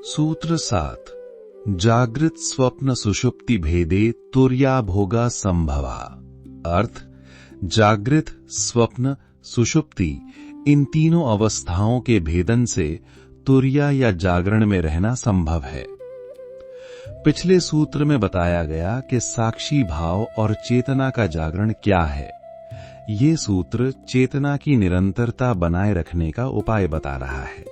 सूत्र 7 जागृत स्वप्न सुषुप्ति भेदे तुर्या भोगा संभवा। अर्थ, जागृत, स्वप्न, सुषुप्ति इन तीनों अवस्थाओं के भेदन से तुर्या या जागरण में रहना संभव है। पिछले सूत्र में बताया गया कि साक्षी भाव और चेतना का जागरण क्या है। ये सूत्र चेतना की निरंतरता बनाए रखने का उपाय बता रहा है।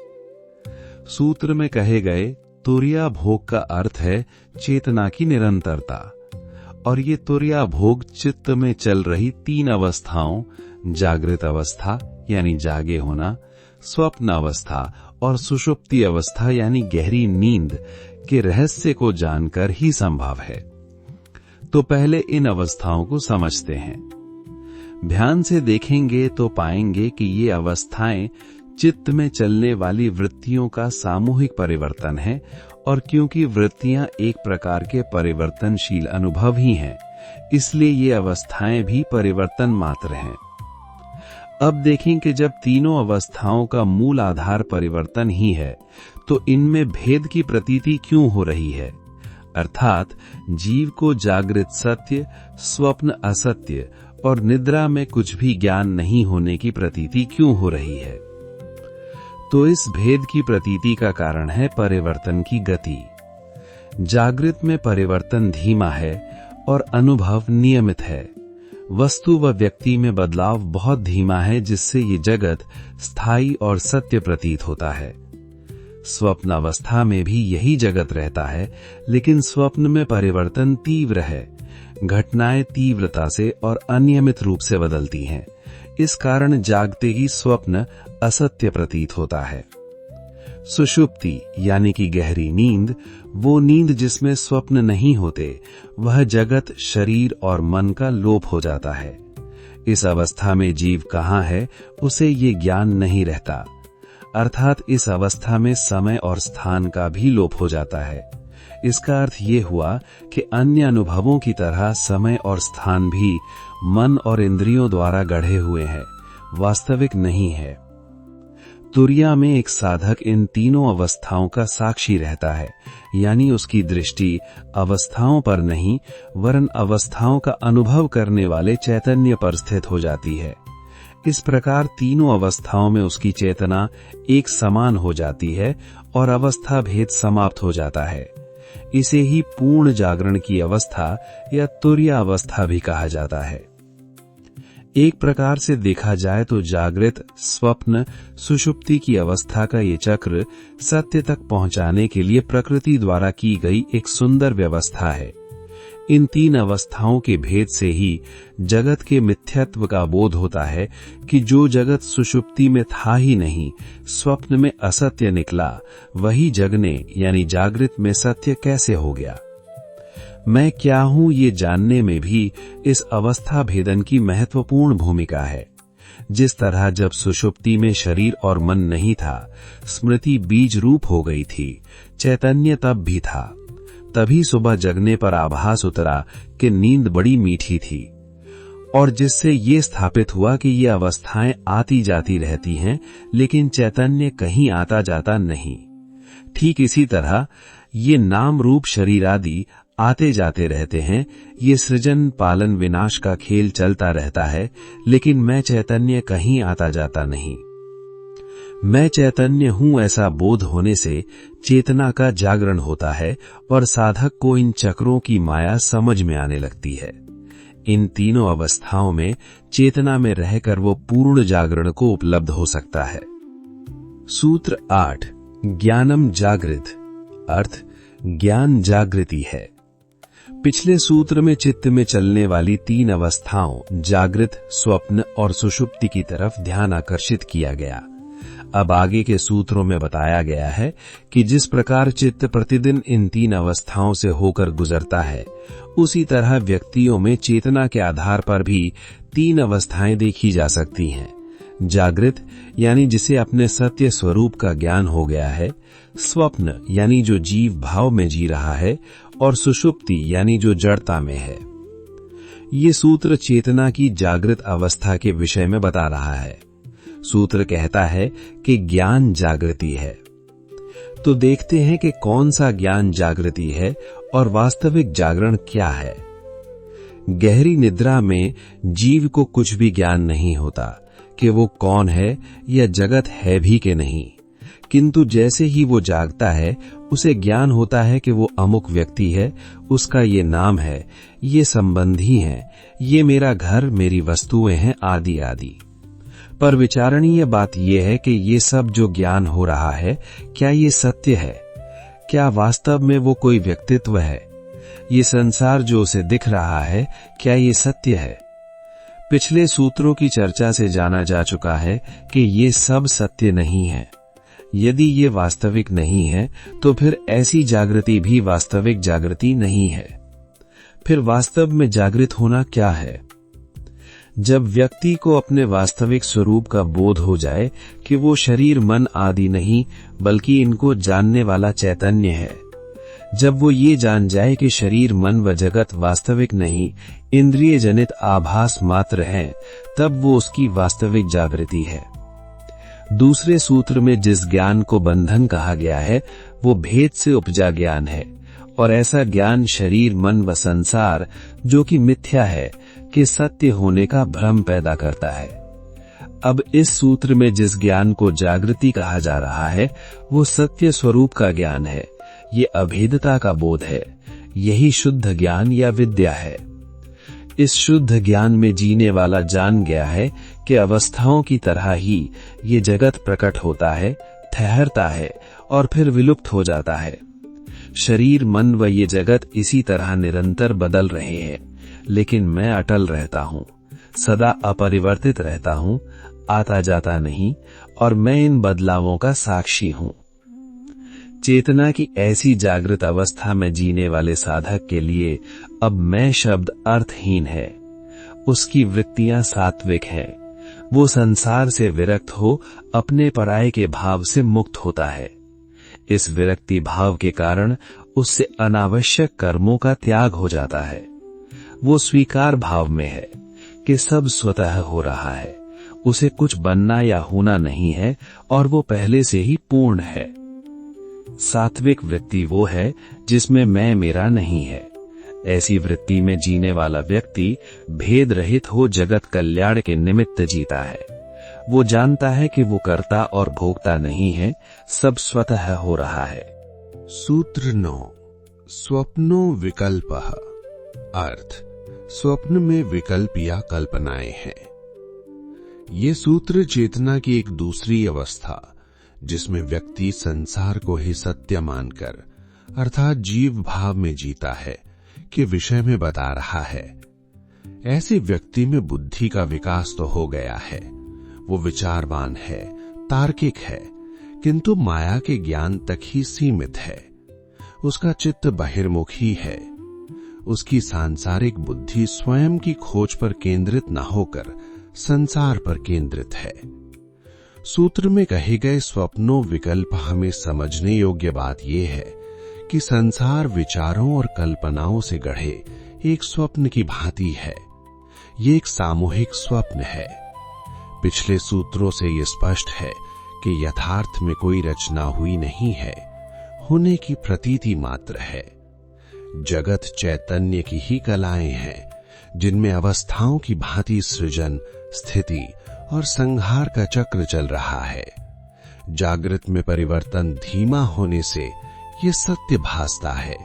सूत्र में कहे गए तुर्या भोग का अर्थ है चेतना की निरंतरता, और ये तुर्या भोग चित्त में चल रही तीन अवस्थाओं, जागृत अवस्था यानी जागे होना, स्वप्न अवस्था और सुषुप्ति अवस्था यानी गहरी नींद के रहस्य को जानकर ही संभव है। तो पहले इन अवस्थाओं को समझते हैं। ध्यान से देखेंगे तो पाएंगे कि ये अवस्थाएं चित्त में चलने वाली वृत्तियों का सामूहिक परिवर्तन है, और क्योंकि वृत्तियां एक प्रकार के परिवर्तनशील अनुभव ही हैं, इसलिए ये अवस्थाएं भी परिवर्तन मात्र हैं। अब देखें कि जब तीनों अवस्थाओं का मूल आधार परिवर्तन ही है, तो इनमें भेद की प्रतीति क्यों हो रही है। अर्थात जीव को जागृत सत्य, स्वप्न असत्य और निद्रा में कुछ भी ज्ञान नहीं होने की प्रतीति क्यों हो रही है। तो इस भेद की प्रतीति का कारण है परिवर्तन की गति। जागृत में परिवर्तन धीमा है और अनुभव नियमित है। वस्तु व व्यक्ति में बदलाव बहुत धीमा है, जिससे ये जगत स्थायी और सत्य प्रतीत होता है। स्वप्न अवस्था में भी यही जगत रहता है, लेकिन स्वप्न में परिवर्तन तीव्र है। घटनाएं तीव्रता से और अनियमित रूप से बदलती हैं। इस कारण जागते ही स्वप्न असत्य प्रतीत होता है। सुषुप्ति यानी कि गहरी नींद, वो नींद जिसमें स्वप्न नहीं होते, वह जगत, शरीर और मन का लोप हो जाता है। इस अवस्था में जीव कहाँ है, उसे ये ज्ञान नहीं रहता। अर्थात इस अवस्था में समय और स्थान का भी लोप हो जाता है। इसका अर्थ ये हुआ कि अन्य अनुभवों की तरह समय और स्थान भी मन और इंद्रियों द्वारा गढ़े हुए हैं, वास्तविक नहीं है। तुर्या में एक साधक इन तीनों अवस्थाओं का साक्षी रहता है, यानी उसकी दृष्टि अवस्थाओं पर नहीं, वरन अवस्थाओं का अनुभव करने वाले चैतन्य पर स्थित हो जाती है। इस प्रकार तीनों अवस्थाओं में उसकी चेतना एक समान हो जाती है और अवस्था भेद समाप्त हो जाता है। इसे ही पूर्ण जागरण की अवस्था या तुर्या अवस्था भी कहा जाता है। एक प्रकार से देखा जाए तो जागृत, स्वप्न, सुषुप्ति की अवस्था का ये चक्र सत्य तक पहुंचाने के लिए प्रकृति द्वारा की गई एक सुंदर व्यवस्था है। इन तीन अवस्थाओं के भेद से ही जगत के मिथ्यात्व का बोध होता है कि जो जगत सुषुप्ति में था ही नहीं, स्वप्न में असत्य निकला, वही जगने यानी जागृत में सत्य कैसे हो गया। मैं क्या हूं ये जानने में भी इस अवस्था भेदन की महत्वपूर्ण भूमिका है। जिस तरह जब सुषुप्ति में शरीर और मन नहीं था, स्मृति बीज रूप हो गई थी, चैतन्य तब भी था। तभी सुबह जगने पर आभास उतरा कि नींद बड़ी मीठी थी, और जिससे ये स्थापित हुआ कि ये अवस्थाएं आती जाती रहती हैं, लेकिन चैतन्य कहीं आता जाता नहीं। ठीक इसी तरह ये नाम रूप शरीर आदि आते जाते रहते हैं। ये सृजन पालन विनाश का खेल चलता रहता है, लेकिन मैं चैतन्य कहीं आता जाता नहीं। मैं चैतन्य हूं ऐसा बोध होने से चेतना का जागरण होता है और साधक को इन चक्रों की माया समझ में आने लगती है। इन तीनों अवस्थाओं में चेतना में रहकर वो पूर्ण जागरण को उपलब्ध हो सकता है। सूत्र 8 ज्ञानम जागृत। अर्थ, ज्ञान जागृति है। पिछले सूत्र में चित्त में चलने वाली तीन अवस्थाओं, जागृत, स्वप्न और सुषुप्ति की तरफ ध्यान आकर्षित किया गया। अब आगे के सूत्रों में बताया गया है कि जिस प्रकार चित्त प्रतिदिन इन तीन अवस्थाओं से होकर गुजरता है, उसी तरह व्यक्तियों में चेतना के आधार पर भी तीन अवस्थाएं देखी जा सकती हैं। जागृत यानी जिसे अपने सत्य स्वरूप का ज्ञान हो गया है, स्वप्न यानी जो जीव भाव में जी रहा है, और सुषुप्ति यानी जो जड़ता में है। ये सूत्र चेतना की जागृत अवस्था के विषय में बता रहा है। सूत्र कहता है कि ज्ञान जागृति है। तो देखते हैं कि कौन सा ज्ञान जागृति है और वास्तविक जागरण क्या है। गहरी निद्रा में जीव को कुछ भी ज्ञान नहीं होता कि वो कौन है या जगत है भी कि नहीं, किंतु जैसे ही वो जागता है उसे ज्ञान होता है कि वो अमुक व्यक्ति है, उसका ये नाम है, ये संबंधी हैं, ये मेरा घर, मेरी वस्तुएं हैं, आदि आदि। पर विचारणीय बात यह है कि ये सब जो ज्ञान हो रहा है, क्या ये सत्य है? क्या वास्तव में वो कोई व्यक्तित्व है? ये संसार जो उसे दिख रहा है, क्या ये सत्य है? पिछले सूत्रों की चर्चा से जाना जा चुका है कि ये सब सत्य नहीं है। यदि ये वास्तविक नहीं है तो फिर ऐसी जागृति भी वास्तविक जागृति नहीं है। फिर वास्तव में जागृत होना क्या है? जब व्यक्ति को अपने वास्तविक स्वरूप का बोध हो जाए कि वो शरीर मन आदि नहीं बल्कि इनको जानने वाला चैतन्य है, जब वो ये जान जाए कि शरीर मन व जगत वास्तविक नहीं, इंद्रिय जनित आभास मात्र हैं, तब वो उसकी वास्तविक जागृति है। दूसरे सूत्र में जिस ज्ञान को बंधन कहा गया है वो भेद से उपजा ज्ञान है, और ऐसा ज्ञान शरीर मन व संसार जो कि मिथ्या है कि सत्य होने का भ्रम पैदा करता है। अब इस सूत्र में जिस ज्ञान को जागृति कहा जा रहा है वो सत्य स्वरूप का ज्ञान है, ये अभेदता का बोध है, यही शुद्ध ज्ञान या विद्या है। इस शुद्ध ज्ञान में जीने वाला जान गया है कि अवस्थाओं की तरह ही ये जगत प्रकट होता है, ठहरता है और फिर विलुप्त हो जाता है। शरीर मन व ये जगत इसी तरह निरंतर बदल रहे हैं, लेकिन मैं अटल रहता हूँ, सदा अपरिवर्तित रहता हूँ, आता जाता नहीं, और मैं इन बदलावों का साक्षी हूँ। चेतना की ऐसी जागृत अवस्था में जीने वाले साधक के लिए अब मैं शब्द अर्थहीन है। उसकी वृत्तियां सात्विक हैं। वो संसार से विरक्त हो अपने पराये के भाव से मुक्त होता है। इस विरक्ति भाव के कारण उससे अनावश्यक कर्मों का त्याग हो जाता है। वो स्वीकार भाव में है कि सब स्वतः हो रहा है, उसे कुछ बनना या होना नहीं है और वो पहले से ही पूर्ण है। सात्विक वृत्ति वो है जिसमें मैं मेरा नहीं है। ऐसी वृत्ति में जीने वाला व्यक्ति भेद रहित हो जगत कल्याण के निमित्त जीता है। वो जानता है कि वो कर्ता और भोक्ता नहीं है, सब स्वतः हो रहा है। सूत्र 9 स्वप्नो विकल्पः। अर्थ स्वप्न में विकल्प या कल्पनाएं हैं। ये सूत्र चेतना की एक दूसरी अवस्था जिसमें व्यक्ति संसार को ही सत्य मानकर अर्थात जीव भाव में जीता है के विषय में बता रहा है। ऐसे व्यक्ति में बुद्धि का विकास तो हो गया है, वो विचारवान है, तार्किक है, किंतु माया के ज्ञान तक ही सीमित है। उसका चित्त बहिर्मुखी है। उसकी सांसारिक बुद्धि स्वयं की खोज पर केंद्रित न होकर संसार पर केंद्रित है। सूत्र में कहे गए स्वप्नों विकल्प हमें समझने योग्य बात यह है कि संसार विचारों और कल्पनाओं से गढ़े एक स्वप्न की भांति है। ये एक सामूहिक स्वप्न है। पिछले सूत्रों से ये स्पष्ट है कि यथार्थ में कोई रचना हुई नहीं है, होने की प्रतीति मात्र है। जगत चैतन्य की ही कलाएं हैं, जिनमें अवस्थाओं की भांति सृजन, स्थिति और संहार का चक्र चल रहा है। जागृत में परिवर्तन धीमा होने से ये सत्य भासता है।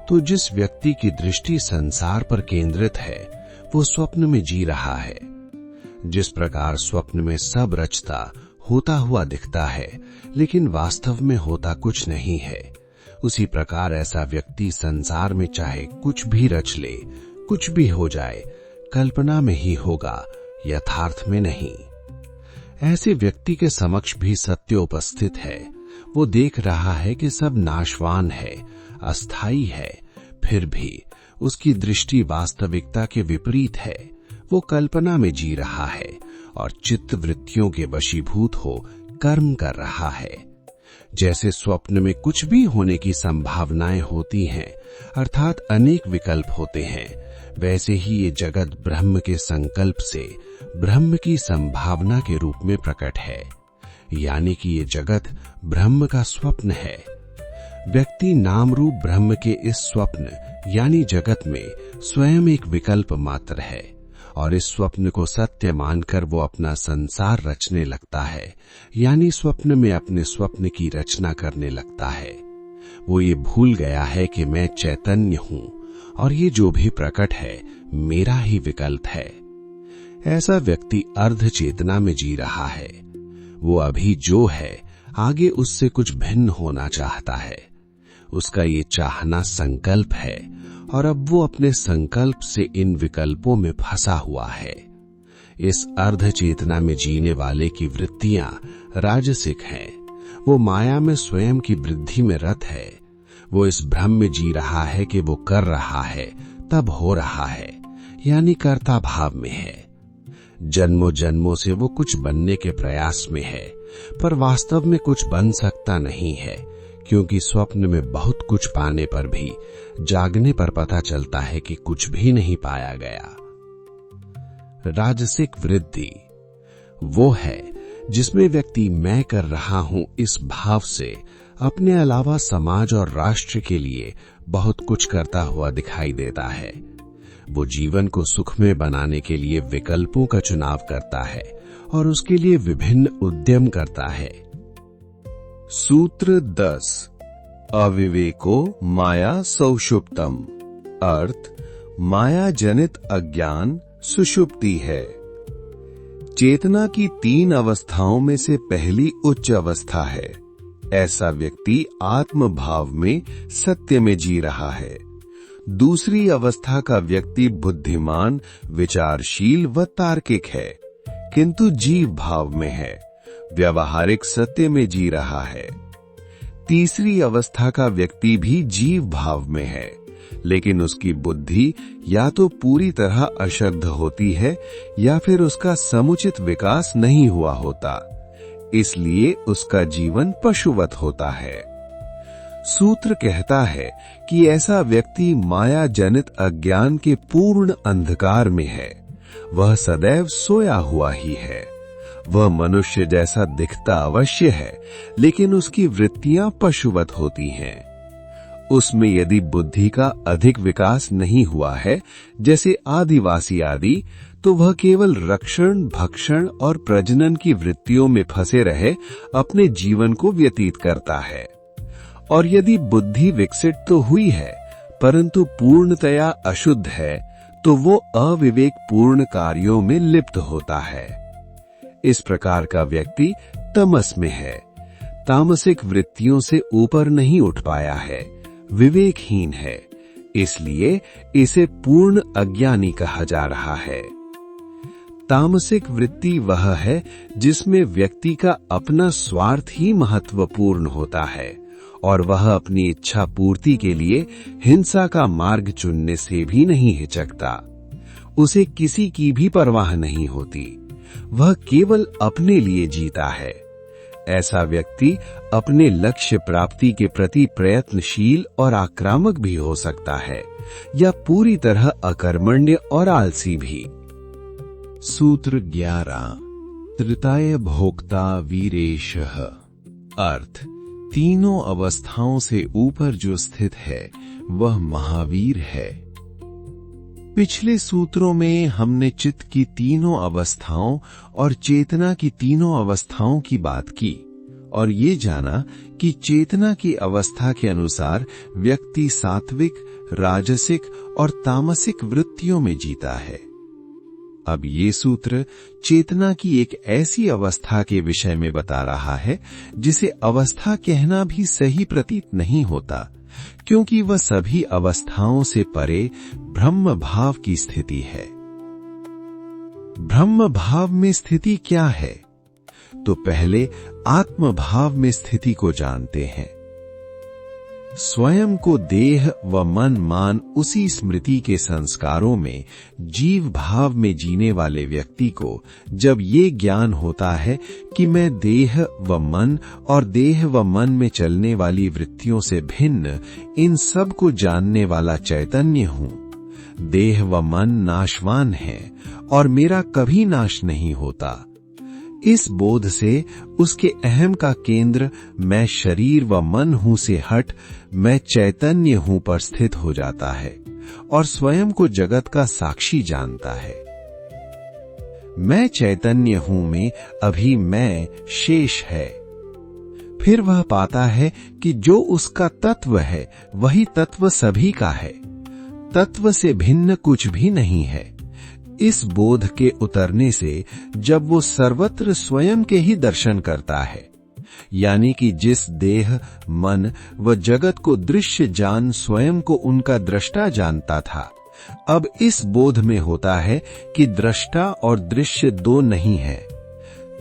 तो जिस व्यक्ति की दृष्टि संसार पर केंद्रित है वो स्वप्न में जी रहा है। जिस प्रकार स्वप्न में सब रचता होता हुआ दिखता है लेकिन वास्तव में होता कुछ नहीं है, उसी प्रकार ऐसा व्यक्ति संसार में चाहे कुछ भी रच ले, कुछ भी हो जाए, कल्पना में ही होगा, यथार्थ में नहीं। ऐसे व्यक्ति के समक्ष भी सत्य उपस्थित है। वो देख रहा है कि सब नाशवान है, अस्थाई है, फिर भी उसकी दृष्टि वास्तविकता के विपरीत है। वो कल्पना में जी रहा है और चित्त वृत्तियों के वशीभूत हो कर्म कर रहा है। जैसे स्वप्न में कुछ भी होने की संभावनाएं होती हैं, अर्थात अनेक विकल्प होते हैं, वैसे ही ये जगत ब्रह्म के संकल्प से ब्रह्म की संभावना के रूप में प्रकट है। यानी कि ये जगत ब्रह्म का स्वप्न है। व्यक्ति नाम रूप ब्रह्म के इस स्वप्न यानी जगत में स्वयं एक विकल्प मात्र है और इस स्वप्न को सत्य मानकर वो अपना संसार रचने लगता है, यानी स्वप्न में अपने स्वप्न की रचना करने लगता है। वो ये भूल गया है कि मैं चैतन्य हूं और ये जो भी प्रकट है मेरा ही विकल्प है। ऐसा व्यक्ति अर्ध चेतना में जी रहा है। वो अभी जो है आगे उससे कुछ भिन्न होना चाहता है। उसका ये चाहना संकल्प है और अब वो अपने संकल्प से इन विकल्पों में फंसा हुआ है। इस अर्ध चेतना में जीने वाले की वृत्तियां राजसिक हैं। वो माया में स्वयं की वृद्धि में रत है। वो इस भ्रम में जी रहा है कि वो कर रहा है तब हो रहा है, यानी कर्ता भाव में है। जन्मों जन्मों से वो कुछ बनने के प्रयास में है, पर वास्तव में कुछ बन सकता नहीं है, क्योंकि स्वप्न में बहुत कुछ पाने पर भी जागने पर पता चलता है कि कुछ भी नहीं पाया गया। राजसिक वृद्धि वो है जिसमें व्यक्ति मैं कर रहा हूं इस भाव से अपने अलावा समाज और राष्ट्र के लिए बहुत कुछ करता हुआ दिखाई देता है। वो जीवन को सुखमय बनाने के लिए विकल्पों का चुनाव करता है और उसके लिए विभिन्न उद्यम करता है। सूत्र 10 अविवेको माया सौषुप्तम, अर्थ माया जनित अज्ञान सुषुप्ति है। चेतना की 3 अवस्थाओं में से पहली उच्च अवस्था है। ऐसा व्यक्ति आत्म भाव में सत्य में जी रहा है। दूसरी अवस्था का व्यक्ति बुद्धिमान, विचारशील व तार्किक है, किंतु जीव भाव में है, व्यवहारिक सत्य में जी रहा है। तीसरी अवस्था का व्यक्ति भी जीव भाव में है, लेकिन उसकी बुद्धि या तो पूरी तरह अशुद्ध होती है या फिर उसका समुचित विकास नहीं हुआ होता, इसलिए उसका जीवन पशुवत होता है। सूत्र कहता है कि ऐसा व्यक्ति माया जनित अज्ञान के पूर्ण अंधकार में है। वह सदैव सोया हुआ ही है। वह मनुष्य जैसा दिखता अवश्य है, लेकिन उसकी वृत्तियां पशुवत होती हैं। उसमें यदि बुद्धि का अधिक विकास नहीं हुआ है, जैसे आदिवासी आदि, तो वह केवल रक्षण, भक्षण और प्रजनन की वृत्तियों में फंसे रहे अपने जीवन को व्यतीत करता है। और यदि बुद्धि विकसित तो हुई है, परंतु पूर्णतया अशुद्ध है, तो वो अविवेक पूर्ण कार्यों में लिप्त होता है। इस प्रकार का व्यक्ति तमस में है, तामसिक वृत्तियों से ऊपर नहीं उठ पाया है, विवेकहीन है, इसलिए इसे पूर्ण अज्ञानी कहा जा रहा है। तामसिक वृत्ति वह है जिसमें व्यक्ति का अपना स्वार्थ ही महत्वपूर्ण होता है और वह अपनी इच्छा पूर्ति के लिए हिंसा का मार्ग चुनने से भी नहीं हिचकता। उसे किसी की भी परवाह नहीं होती, वह केवल अपने लिए जीता है। ऐसा व्यक्ति अपने लक्ष्य प्राप्ति के प्रति प्रयत्नशील और आक्रामक भी हो सकता है या पूरी तरह अकर्मण्य और आलसी भी। सूत्र 11 त्रिताय भोक्ता वीरेशः, अर्थ तीनों अवस्थाओं से ऊपर जो स्थित है वह महावीर है। पिछले सूत्रों में हमने चित्त की तीनों अवस्थाओं और चेतना की तीनों अवस्थाओं की बात की और ये जाना कि चेतना की अवस्था के अनुसार व्यक्ति सात्विक, राजसिक और तामसिक वृत्तियों में जीता है। अब ये सूत्र चेतना की एक ऐसी अवस्था के विषय में बता रहा है जिसे अवस्था कहना भी सही प्रतीत नहीं होता, क्योंकि वह सभी अवस्थाओं से परे ब्रह्म भाव की स्थिति है। ब्रह्म भाव में स्थिति क्या है? तो पहले आत्म भाव में स्थिति को जानते हैं। स्वयं को देह व मन मान उसी स्मृति के संस्कारों में जीव भाव में जीने वाले व्यक्ति को जब ये ज्ञान होता है कि मैं देह व मन और देह व मन में चलने वाली वृत्तियों से भिन्न इन सब को जानने वाला चैतन्य हूं, देह व मन नाशवान है और मेरा कभी नाश नहीं होता, इस बोध से उसके अहम का केंद्र मैं शरीर व मन हूं से हट मैं चैतन्य हूं पर स्थित हो जाता है और स्वयं को जगत का साक्षी जानता है। मैं चैतन्य हूं में अभी मैं शेष है। फिर वह पाता है कि जो उसका तत्व है वही तत्व सभी का है, तत्व से भिन्न कुछ भी नहीं है। इस बोध के उतरने से जब वो सर्वत्र स्वयं के ही दर्शन करता है, यानी कि जिस देह, मन व जगत को दृश्य जान स्वयं को उनका दृष्टा जानता था, अब इस बोध में होता है कि दृष्टा और दृश्य दो नहीं है,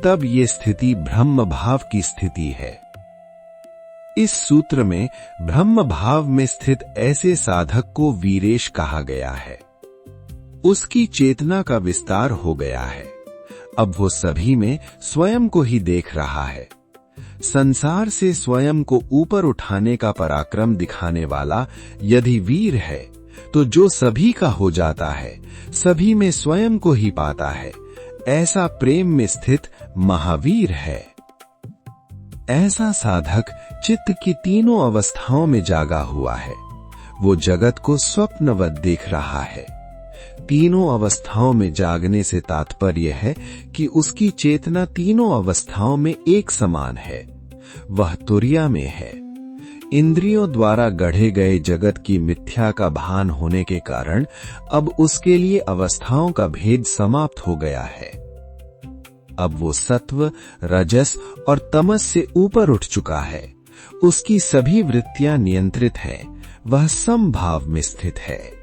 तब ये स्थिति ब्रह्म भाव की स्थिति है। इस सूत्र में ब्रह्म भाव में स्थित ऐसे साधक को वीरेश कहा गया है। उसकी चेतना का विस्तार हो गया है। अब वो सभी में स्वयं को ही देख रहा है। संसार से स्वयं को ऊपर उठाने का पराक्रम दिखाने वाला यदि वीर है, तो जो सभी का हो जाता है, सभी में स्वयं को ही पाता है, ऐसा प्रेम में स्थित महावीर है। ऐसा साधक चित्त की तीनों अवस्थाओं में जागा हुआ है। वो जगत को स्वप्नवत देख रहा है। तीनों अवस्थाओं में जागने से तात्पर्य है कि उसकी चेतना तीनों अवस्थाओं में एक समान है। वह तुर्या में है। इंद्रियों द्वारा गढ़े गए जगत की मिथ्या का भान होने के कारण अब उसके लिए अवस्थाओं का भेद समाप्त हो गया है। अब वो सत्व, रजस और तमस से ऊपर उठ चुका है। उसकी सभी वृत्तियां नियंत्रित हैं। वह समभाव में स्थित है।